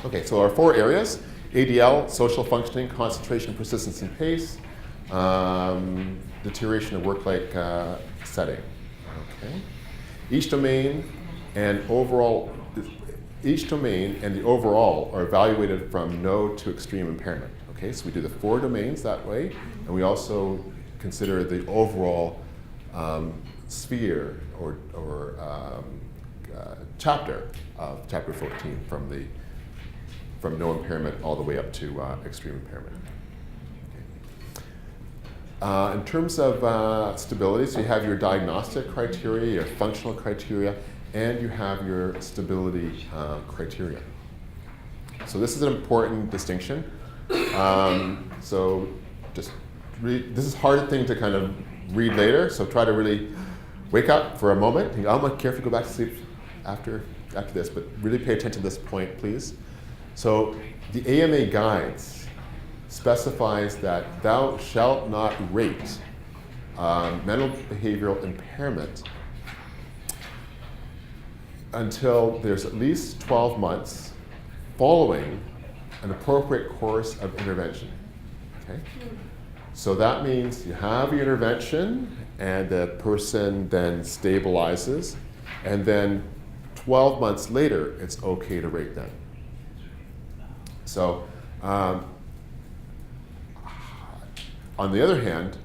Okay, so our 4 areas: ADL, social functioning, concentration, persistence, and pace, deterioration of work-like setting. Okay. Each domain and the overall are evaluated from no to extreme impairment. Okay, so we do the 4 domains that way, and we also consider the overall sphere or chapter of chapter 14 from no impairment all the way up to extreme impairment. Okay. In terms of stability, so you have your diagnostic criteria, your functional criteria, and you have your stability criteria. So this is an important distinction. So just this is a hard thing to kind of read later, so try to really wake up for a moment. I'm not care if you go back to sleep after this, but really pay attention to this point, please. So the AMA guides specifies that thou shalt not rate mental behavioral impairment until there's at least 12 months following an appropriate course of intervention. Okay? So that means you have your intervention and the person then stabilizes, and then 12 months later it's okay to rate them. So on the other hand,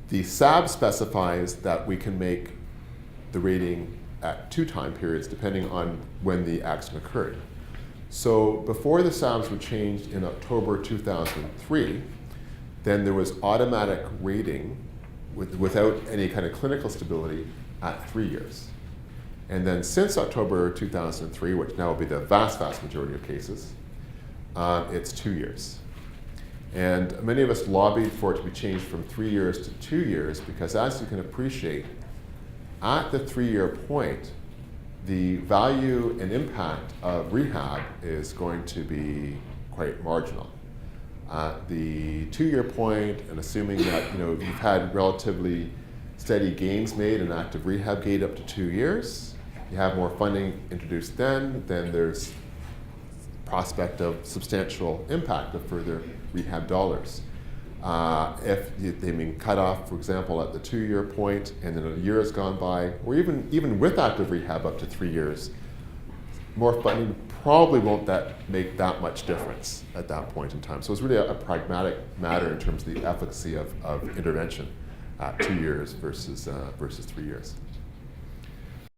the SAB specifies that we can make the rating at 2 time periods depending on when the accident occurred. So before the SABs were changed in October 2003, then there was automatic rating without any kind of clinical stability at 3 years. And then since October 2003, which now will be the vast majority of cases, it's 2 years. And many of us lobbied for it to be changed from 3 years to 2 years because, as you can appreciate, at the 3-year point, the value and impact of rehab is going to be quite marginal. At the 2-year point, and assuming that you've had relatively steady gains made in active rehab gate up to 2 years, you have more funding introduced then there's prospect of substantial impact of further rehab dollars. If they've been cut off, for example, at the 2-year point, and then a year has gone by, or even with active rehab up to 3 years, more funding probably won't make that much difference at that point in time. So it's really a pragmatic matter in terms of the efficacy of intervention at 2 years versus 3 years.